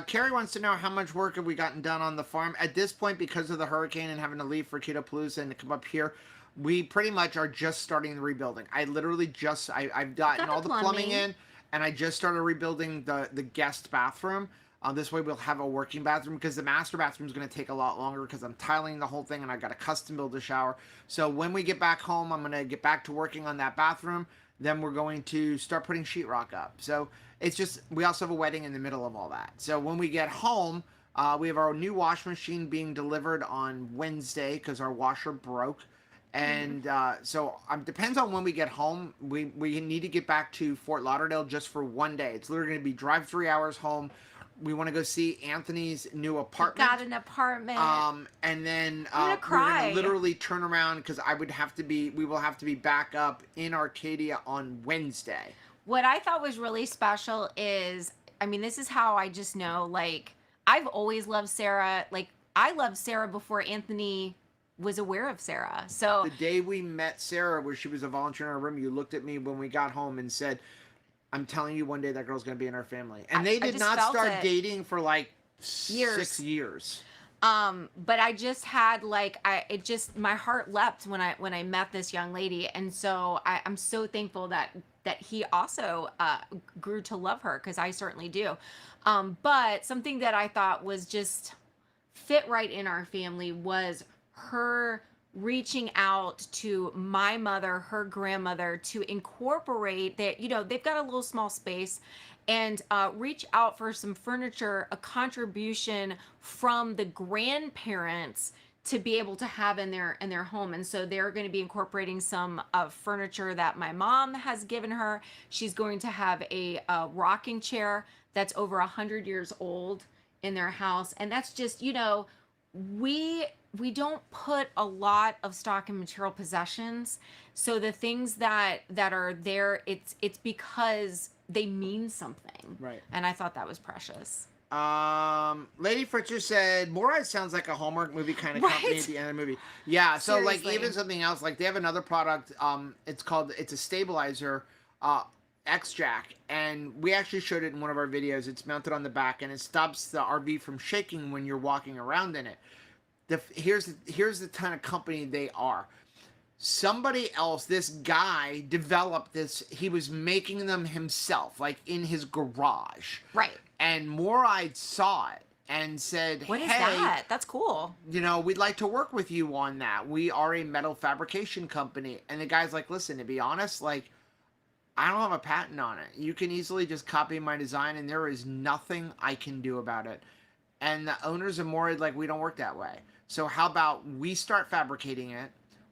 Carrie wants to know how much work have we gotten done on the farm. At this point, because of the hurricane and having to leave for Ketopalooza and to come up here, we pretty much are just starting the rebuilding. I literally I've gotten all the plumbing in, and I just started rebuilding the guest bathroom. This way we'll have a working bathroom because the master bathroom is going to take a lot longer because I'm tiling the whole thing and I've got a custom build a shower. So when we get back home, I'm going to get back to working on that bathroom. Then we're going to start putting sheetrock up. So it's just, we also have a wedding in the middle of all that. So when we get home, we have our new wash machine being delivered on Wednesday because our washer broke. And so depends on when we get home. We need to get back to Fort Lauderdale just for one day. It's literally going to be drive 3 hours home. We want to go see Anthony's new apartment. Got an apartment. And then I'm gonna cry. We're going to literally turn around because we will have to be back up in Arcadia on Wednesday. What I thought was really special is, this is how I just know, like, I've always loved Sarah. Like, I loved Sarah before Anthony was aware of Sarah. So the day we met Sarah, where she was a volunteer in our room, you looked at me when we got home and said, I'm telling you, one day that girl's going to be in our family. And they did not start dating for like 6 years. But I just had my heart leapt when I met this young lady. And so I'm so thankful that he also grew to love her, because I certainly do. But something that I thought was just fit right in our family was her reaching out to my mother, her grandmother, to incorporate that, they've got a little small space, and reach out for some furniture, a contribution from the grandparents to be able to have in their home. And so they're going to be incorporating some furniture that my mom has given her. She's going to have a rocking chair that's over 100 years old in their house. And that's just, we don't put a lot of stock in material possessions. So the things that are there, it's because they mean something. Right. And I thought that was precious. Lady Fritcher said, Moride sounds like a Hallmark movie kind of company at the end of the movie. Yeah, so Seriously. like even something else, like they have another product, it's a stabilizer, X-Jack, and we actually showed it in one of our videos. It's mounted on the back and it stops the RV from shaking when you're walking around in it. Here's the kind of company they are. Somebody else, this guy developed this, he was making them himself, like in his garage. Right. And Moride saw it and said, What is hey, that? That's cool. we'd like to work with you on that. We are a metal fabrication company. And the guy's like, listen, to be honest, like, I don't have a patent on it. You can easily just copy my design and there is nothing I can do about it. And the owners of Moride, like, we don't work that way. So how about we start fabricating it?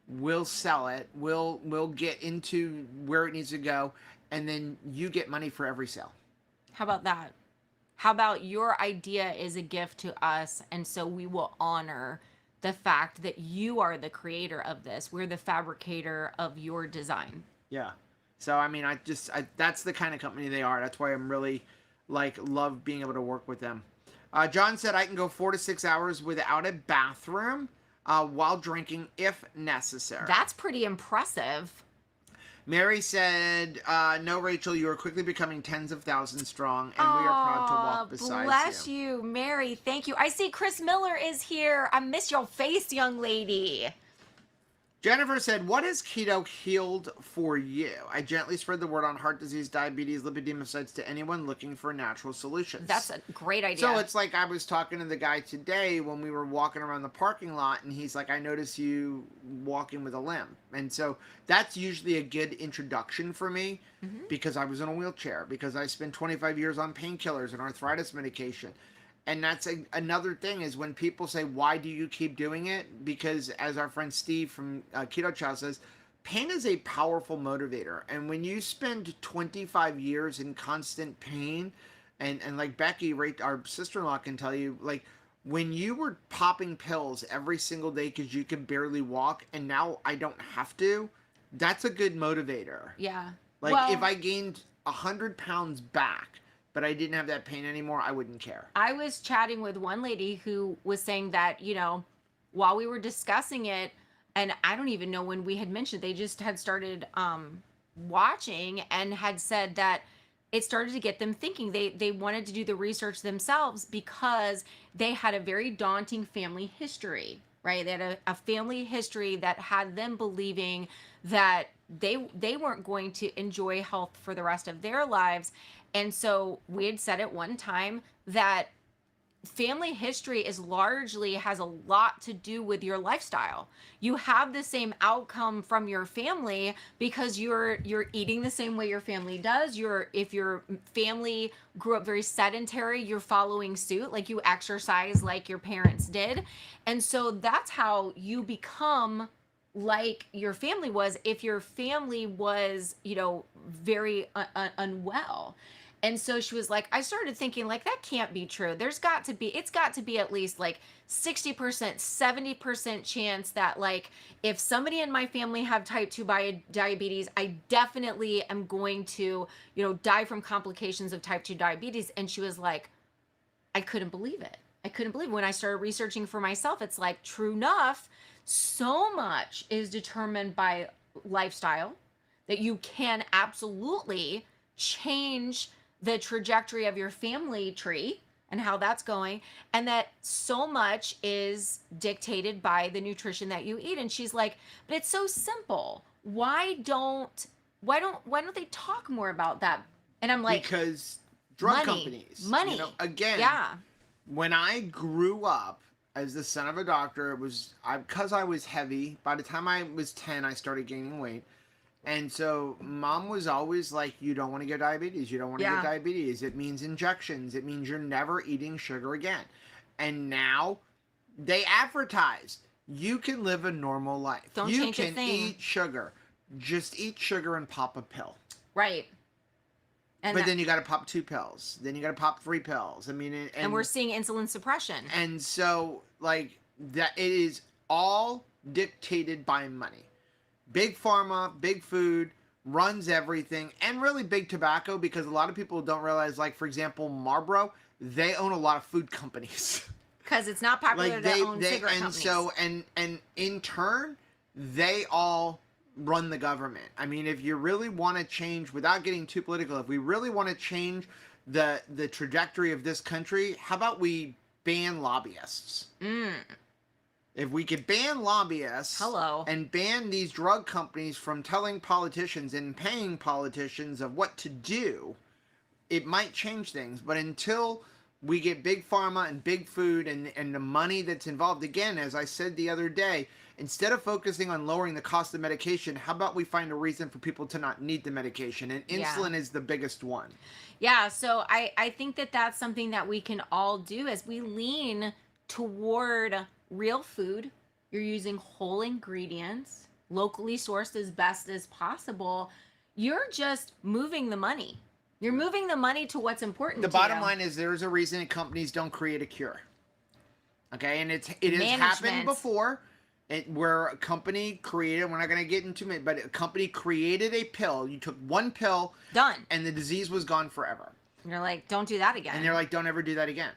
We'll sell it. We'll get into where it needs to go. And then you get money for every sale. How about that? How about your idea is a gift to us, and so we will honor the fact that you are the creator of this. We're the fabricator of your design. Yeah. So, I mean, that's the kind of company they are. That's why I'm really, love being able to work with them. John said I can go 4 to 6 hours without a bathroom while drinking if necessary. That's pretty impressive. Mary said, no, Rachel, you are quickly becoming tens of thousands strong, and we are proud to walk beside you. Bless you, Mary. Thank you. I see Chris Miller is here. I miss your face, young lady. Jennifer said, what has keto healed for you? I gently spread the word on heart disease, diabetes, lipidemia to anyone looking for natural solutions. That's a great idea. So it's like I was talking to the guy today when we were walking around the parking lot, and he's like, I notice you walking with a limp. And so that's usually a good introduction for me because I was in a wheelchair, because I spent 25 years on painkillers and arthritis medication. And that's another thing is when people say, why do you keep doing it? Because as our friend Steve from Keto Chow says, pain is a powerful motivator. And when you spend 25 years in constant pain, and like Becky, our sister-in-law, can tell you, like, when you were popping pills every single day because you could barely walk, and now I don't have to, that's a good motivator. Yeah. Like, if I gained 100 pounds back, but I didn't have that pain anymore, I wouldn't care. I was chatting with one lady who was saying that, while we were discussing it, and I don't even know when we had mentioned, they just had started watching and had said that it started to get them thinking. They wanted to do the research themselves because they had a very daunting family history, right? They had a family history that had them believing that they weren't going to enjoy health for the rest of their lives. And so we had said at one time that family history has a lot to do with your lifestyle. You have the same outcome from your family because you're eating the same way your family does. If your family grew up very sedentary, you're following suit, like you exercise like your parents did. And so that's how you become like your family was if your family was, very unwell. And so she was like, I started thinking, like, that can't be true. It's got to be at least like 60%, 70% chance that, like, if somebody in my family have type 2 diabetes, I definitely am going to, die from complications of type 2 diabetes. And she was like, I couldn't believe it. When I started researching for myself, it's like, true enough, so much is determined by lifestyle that you can absolutely change the trajectory of your family tree and how that's going, and that so much is dictated by the nutrition that you eat. And she's like, but it's so simple. Why don't they talk more about that? And I'm like, because drug companies, money. again, yeah. When I grew up, as the son of a doctor, it was because I was heavy. By the time I was 10, I started gaining weight. And so mom was always like, you don't want to get diabetes. You don't want to get Yeah. diabetes. It means injections. It means you're never eating sugar again. And now they advertise you can live a normal life. Don't You change a can thing. eat sugar. Just eat sugar and pop a pill. Right. And But then you got to pop 2 pills. Then you got to pop 3 pills. I mean, and we're seeing insulin suppression. and so like that, it is all dictated by money. Big pharma, big food runs everything, and really big tobacco, because a lot of people don't realize, like, for example, Marlboro, they own a lot of food companies. Because it's not popular Like to own they cigarette and companies. so and in turn, they all run the government. I mean, if you really want to change, without getting too political, if we really want to change the trajectory of this country, how about we ban lobbyists? If we could ban lobbyists Hello. and ban these drug companies from telling politicians and paying politicians of what to do, it might change things. But until we get big pharma and big food and the money that's involved, again, as I said the other day, instead of focusing on lowering the cost of medication, how about we find a reason for people to not need the medication? And insulin is the biggest one. Yeah, so I think that that's something that we can all do as we lean toward real food. You're using whole ingredients, locally sourced as best as possible. You're just moving the money. You're moving the money to what's important. The to bottom you. line is there's a reason companies don't create a cure. Okay, and it has Management. happened before. Where a company created, we're not going to get into it, but a company created a pill. You took one pill, Done. and the disease was gone forever. And you're like, don't do that again. And they're like, don't ever do that again.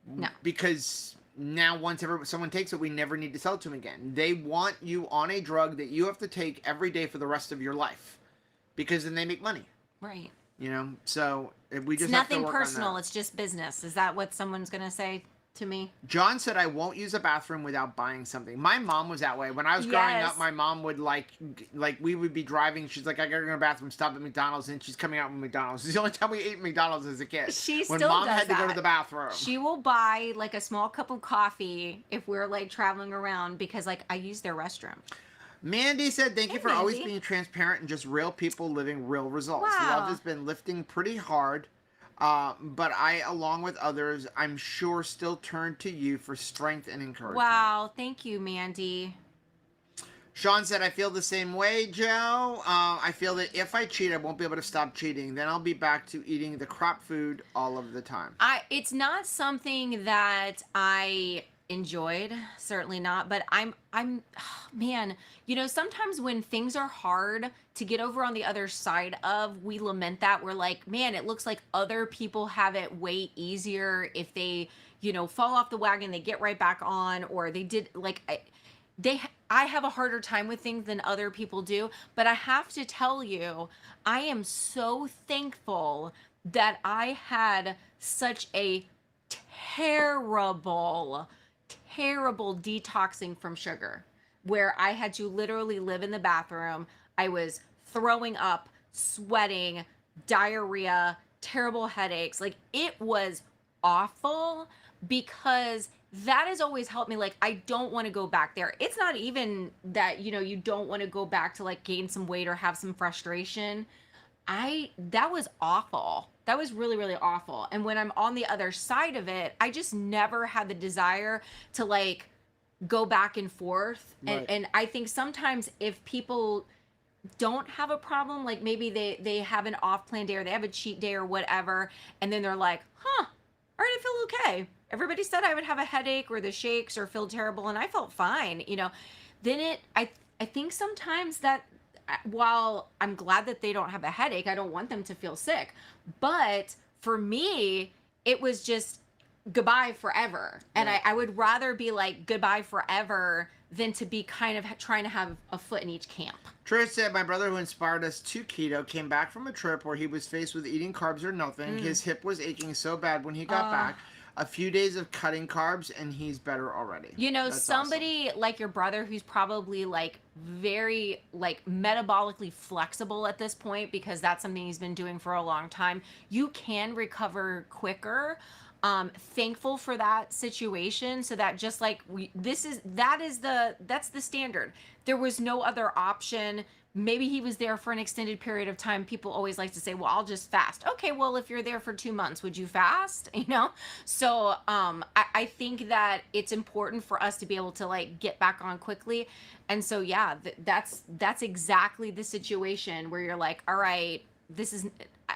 No. Because now once someone takes it, we never need to sell it to them again. They want you on a drug that you have to take every day for the rest of your life, because then they make money. Right. You know, so we just It's have to nothing work on personal. that. It's just business. Is that what someone's going to say to me? John said, I won't use a bathroom without buying something. My mom was that way. When I was growing Yes. up, my mom would like we would be driving. She's like, I gotta go to the bathroom, stop at McDonald's, and she's coming out with McDonald's. It's the only time we ate McDonald's as a kid. She when still mom does had to go to that. the bathroom. She will buy like a small cup of coffee if we're like traveling around because like I use their restroom. Mandy said, thank you Hey, for always Mandy. being transparent and just real people living real results. Wow. Love has been lifting pretty hard. But I, along with others, I'm sure still turn to you for strength and encouragement. Wow, thank you, Mandy. Sean said, I feel the same way, Joe. I feel that if I cheat, I won't be able to stop cheating. Then I'll be back to eating the crap food all of the time. It's not something that I enjoyed, certainly not, but I'm man, you know, sometimes when things are hard to get over on the other side of, we lament that. We're like, man, it looks like other people have it way easier if they, you know, fall off the wagon, they get right back on, or they did like I have a harder time with things than other people do, but I have to tell you, I am so thankful that I had such a terrible detoxing from sugar, where I had to literally live in the bathroom. I was throwing up, sweating, diarrhea, terrible headaches. Like, it was awful, because that has always helped me. Like, I don't want to go back there. It's not even that, you know, you don't want to go back to like gain some weight or have some frustration. That was awful. That was really, really awful. And when I'm on the other side of it, I just never had the desire to like go back and forth. Right. And I think sometimes if people don't have a problem, like maybe they have an off plan day or they have a cheat day or whatever, and then they're like, all right, I feel okay. Everybody said I would have a headache or the shakes or feel terrible, and I felt fine, you know. Then I think sometimes that, while I'm glad that they don't have a headache, I don't want them to feel sick. But for me, it was just goodbye forever. And Right. I would rather be like goodbye forever than to be kind of trying to have a foot in each camp. Trish said, my brother who inspired us to keto came back from a trip where he was faced with eating carbs or nothing. His hip was aching so bad when he got back. A few days of cutting carbs and he's better already. You know, That's somebody like your brother who's probably like very like metabolically flexible at this point, because that's something he's been doing for a long time, you can recover quicker. Thankful for that situation, so that just like that's the standard. There was no other option. Maybe he was there for an extended period of time. People always like to say, well, I'll just fast. Okay, well, if you're there for 2 months, would you fast? So I think that it's important for us to be able to like get back on quickly. And so yeah, that's exactly the situation where you're like, all right,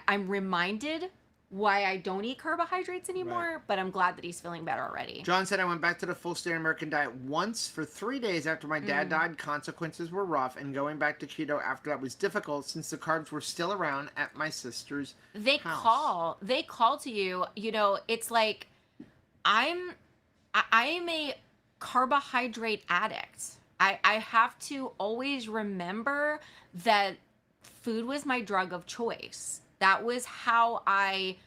I'm reminded why I don't eat carbohydrates anymore, Right. but I'm glad that he's feeling better already. John said, I went back to the full standard American diet once for 3 days after my dad died. Consequences were rough, and going back to keto after that was difficult since the carbs were still around at my sister's house. They call to you, it's like I am a carbohydrate addict. I have to always remember that food was my drug of choice. That was how I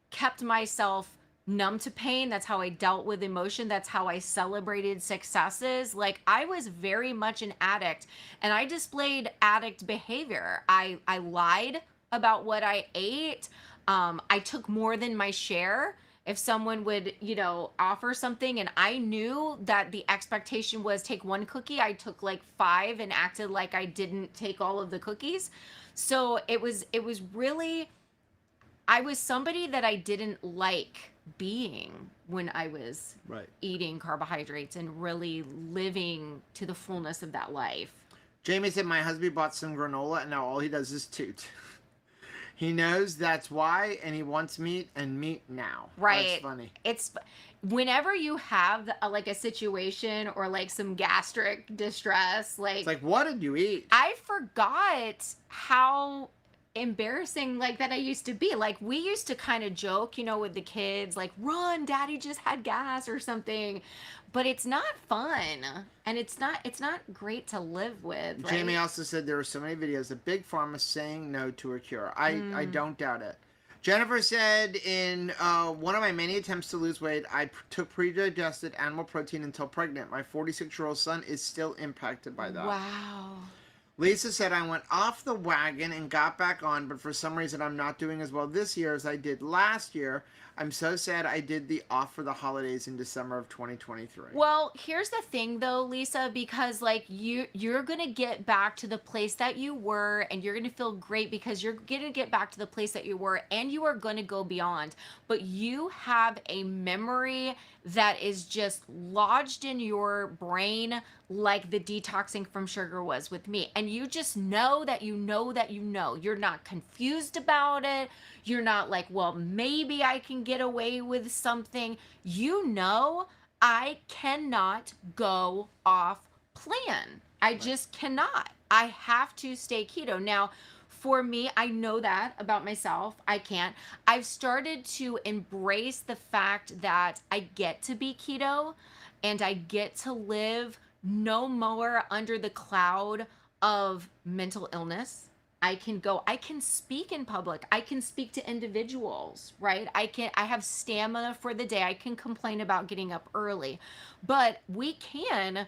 kept myself numb to pain. That's how I dealt with emotion. That's how I celebrated successes. Like, I was very much an addict, and I displayed addict behavior. I lied about what I ate. I took more than my share. If someone would, offer something and I knew that the expectation was take one cookie, I took like 5 and acted like I didn't take all of the cookies. So it was really, I was somebody that I didn't like being when I was Right. eating carbohydrates and really living to the fullness of that life. Jamie said, my husband bought some granola, and now all he does is toot. He knows that's why, and he wants meat and meat now. Right. That's funny. It's whenever you have like a situation or like some gastric distress, It's like, what did you eat? I forgot how embarrassing like that I used to be. Like, we used to kind of joke, with the kids, like, run, daddy just had gas or something. But it's not fun, and it's not great to live with, right? Jamie also said there were so many videos of Big Pharma saying no to a cure. I don't doubt it. Jennifer said, in one of my many attempts to lose weight, I took pre-digested animal protein until pregnant. My 46-year-old son is still impacted by that. Wow. Lisa said, I went off the wagon and got back on, but for some reason I'm not doing as well this year as I did last year. I'm so sad I did the off for the holidays in December of 2023. Well, here's the thing though, Lisa, because like you're going to get back to the place that you were, and you're going to feel great because you're going to get back to the place that you were, and you are going to go beyond. But you have a memory that is just lodged in your brain, like the detoxing from sugar was with me. And you just know that you know that you know. You're not confused about it. You're not like, well, maybe I can get away with something. I cannot go off plan. I just cannot. I have to stay keto. Now, for me, I know that about myself. I can't. I've started to embrace the fact that I get to be keto, and I get to live no more under the cloud of mental illness. I can speak in public. I can speak to individuals, right? I have stamina for the day. I can complain about getting up early, but we can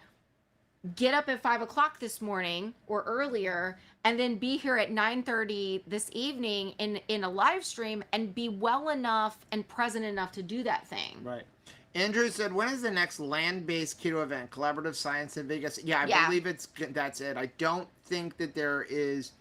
get up at 5 o'clock this morning or earlier, and then be here at 9:30 this evening in a live stream, and be well enough and present enough to do that thing. Right. Andrew said, when is the next land-based keto event? Collaborative Science in Vegas. Yeah, I believe that's it. I don't think that there is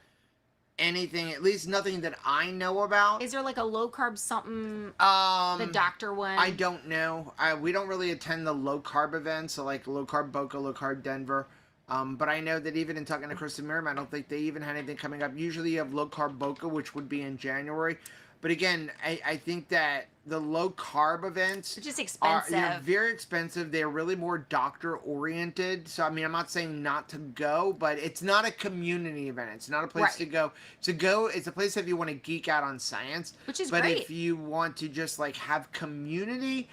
anything, at least nothing that I know about. Is there like a low carb something, the doctor one? I don't know. We don't really attend the low carb events, so like low carb Boca, low carb Denver. But I know that even in talking to Kristen Merriam, I don't think they even had anything coming up. Usually you have low carb Boca, which would be in January. But again, I think that the low carb events are just expensive. They're very expensive. They're really more doctor oriented. So I mean, I'm not saying not to go, but it's not a community event. It's not a place to go. It's a place if you want to geek out on science, which is great. But great. if you want to just like have community,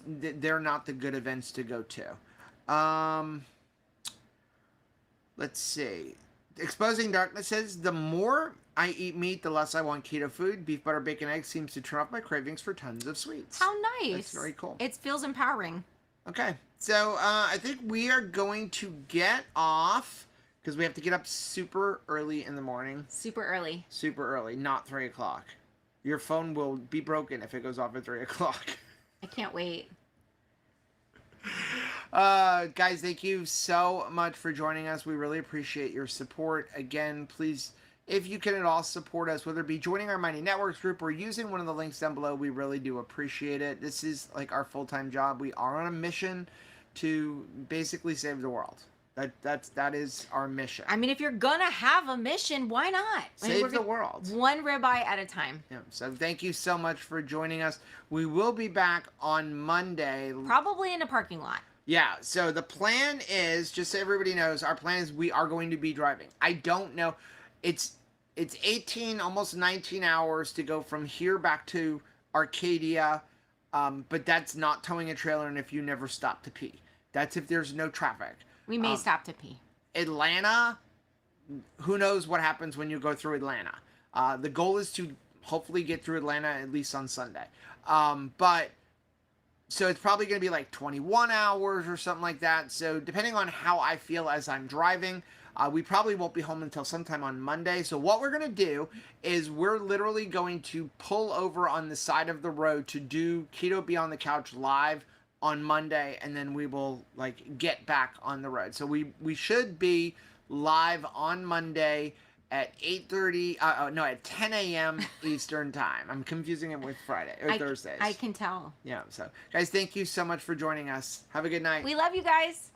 they're not the good events to go to. Let's see. Exposing Darkness says, the more I eat meat, the less I want keto food. Beef, butter, bacon, eggs seems to turn off my cravings for tons of sweets. How nice. That's very cool. It feels empowering. Okay. So I think we are going to get off because we have to get up super early in the morning. Super early. Super early, not 3 o'clock. Your phone will be broken if it goes off at 3 o'clock. I can't wait. Guys, thank you so much for joining us. We really appreciate your support. Again, please, if you can at all support us, whether it be joining our Mighty Networks group or using one of the links down below, we really do appreciate it. This is like our full-time job. We are on a mission to basically save the world. That is our mission. I mean, if you're gonna have a mission, why not? Save the world. One ribeye at a time. Yeah, so thank you so much for joining us. We will be back on Monday. Probably in a parking lot. Yeah, so the plan is, just so everybody knows, our plan is we are going to be driving. I don't know. It's 18, almost 19 hours to go from here back to Arcadia, but that's not towing a trailer and if you never stop to pee. That's if there's no traffic. We may stop to pee. Atlanta, who knows what happens when you go through Atlanta. The goal is to hopefully get through Atlanta at least on Sunday. So it's probably going to be like 21 hours or something like that. So depending on how I feel as I'm driving, we probably won't be home until sometime on Monday. So what we're going to do is we're literally going to pull over on the side of the road to do Keto Beyond the Couch live on Monday, and then we will like get back on the road. So we should be live on Monday at 8:30. At 10 a.m. Eastern time. I'm confusing it with Friday or Thursdays. I can tell. Yeah. So guys, thank you so much for joining us. Have a good night. We love you guys.